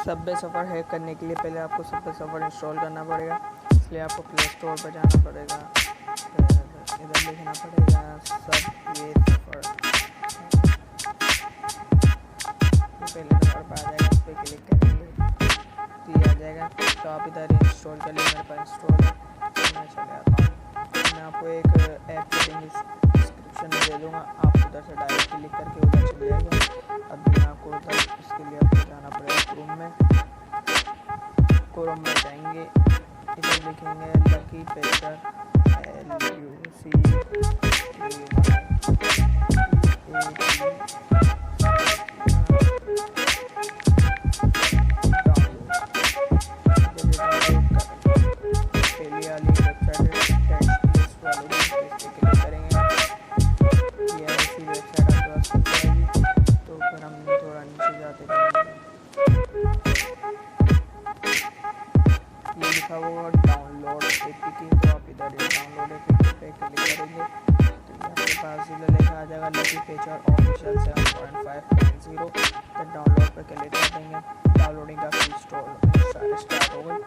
Subway सफ़र hack करने के लिए पहले आपको सबवे सफ़र इंस्टॉल करना पड़ेगा, इसलिए आपको प्ले स्टोर पर जाना पड़ेगा। फिर इधर लिखना पड़ेगा सबवे सफ़र, पहले नंबर पर आ जाएगा, उस पर क्लिक करेंगे तो ये आ जाएगा। तो आप इधर इंस्टॉल कर लीजिए, मेरे पास इंस्टॉल है तो मैं चले आता हूँ। मैं आपको एक ऐप की लिंक डिस्क्रिप्शन में दे दूँगा, आप उधर से डायरेक्ट क्लिक करके उधर चले जाएगा। अब मैं आपको उधर इसके लिए आपको जाना पड़ेगा क्रोम में जाएंगे, इधर लिखेंगे लकी पेचर डाउनलोड एपीके, तो आप इधर डाउनलोड एपीके पे क्लिक करेंगे तो आपके पास इधर लिखा आ जाएगा लकी पेचर ऑफिशियल 7.5.0। तो डाउनलोड पे क्लिक कर देंगे, डाउनलोडिंग का स्टार्ट हो गई।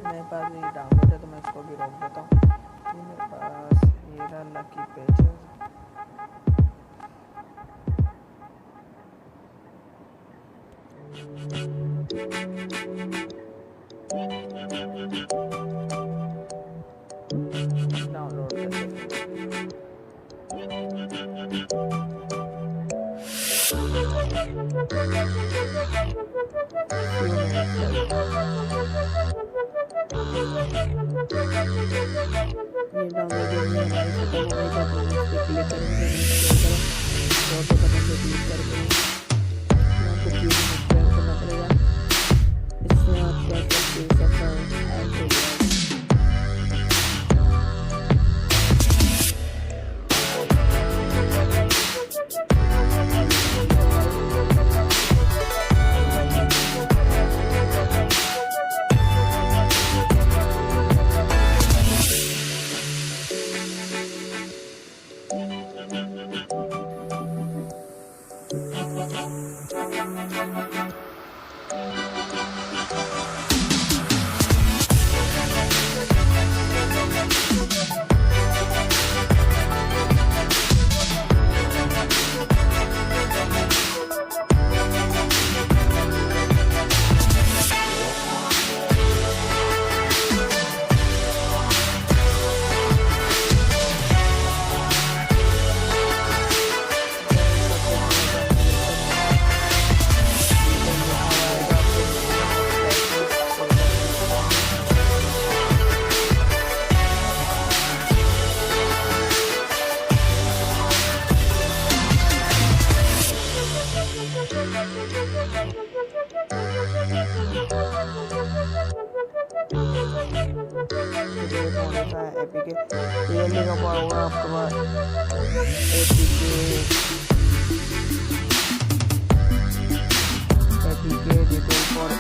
मेरे पास ये डाउनलोड है तो मैं इसको भी रोक देता हूँ। मेरे पास ये रहा लकी पेचर, डाउनलोड एपीके ये लिखा हुआ होगा आपके पास APK detail for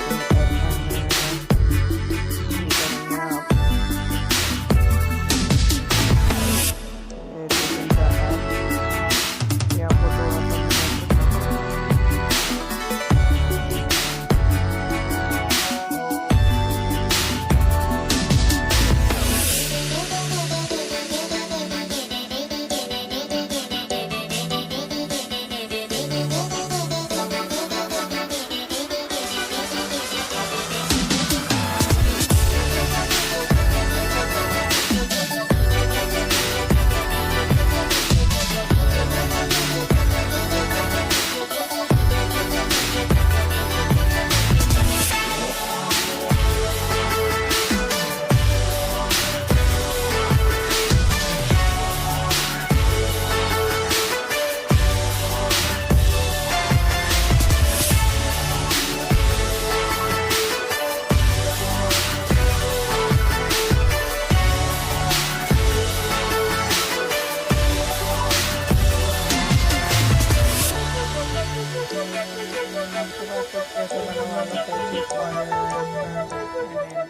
fetches order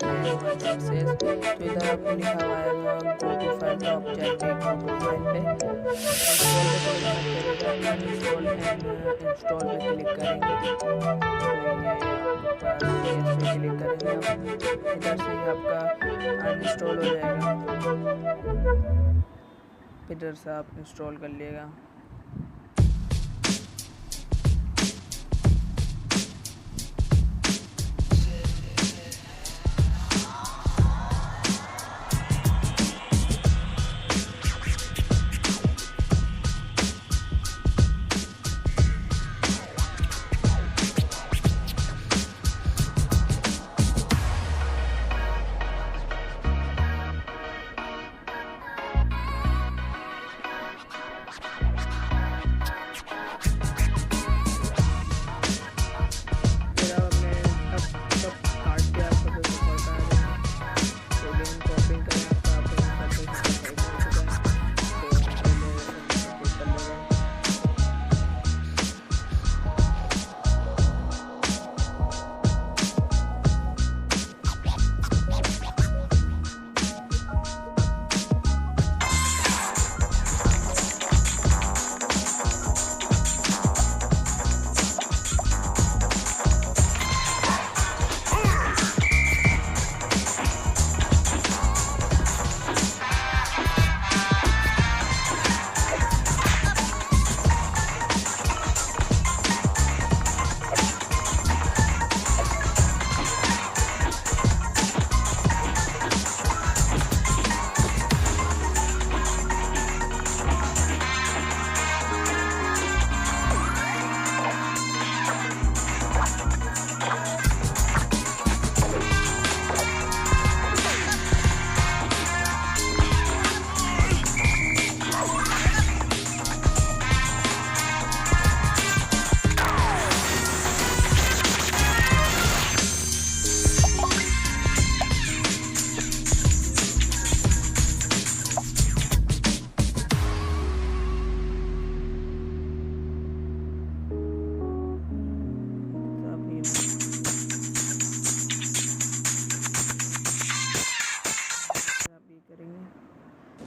and access। तो इधर आपको लिखा हुआ आएगा गो टू फाइल, तो आप जाएंगे गो टू फाइल पे, इंस्टॉल पे क्लिक मत करिएगा, अनइंस्टॉल एंड इंस्टॉल पे क्लिक करेंगे। तो ये आपके पास यस पे क्लिक करेंगे आप, इधर से ही आपका अनइंस्टॉल हो जाएगा, इधर से आप इंस्टॉल कर लिएगा।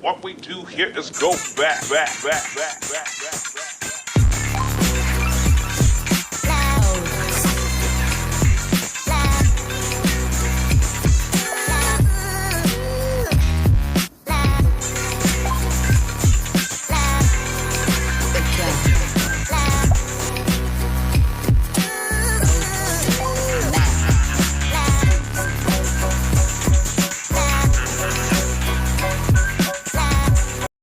What we do here is go back.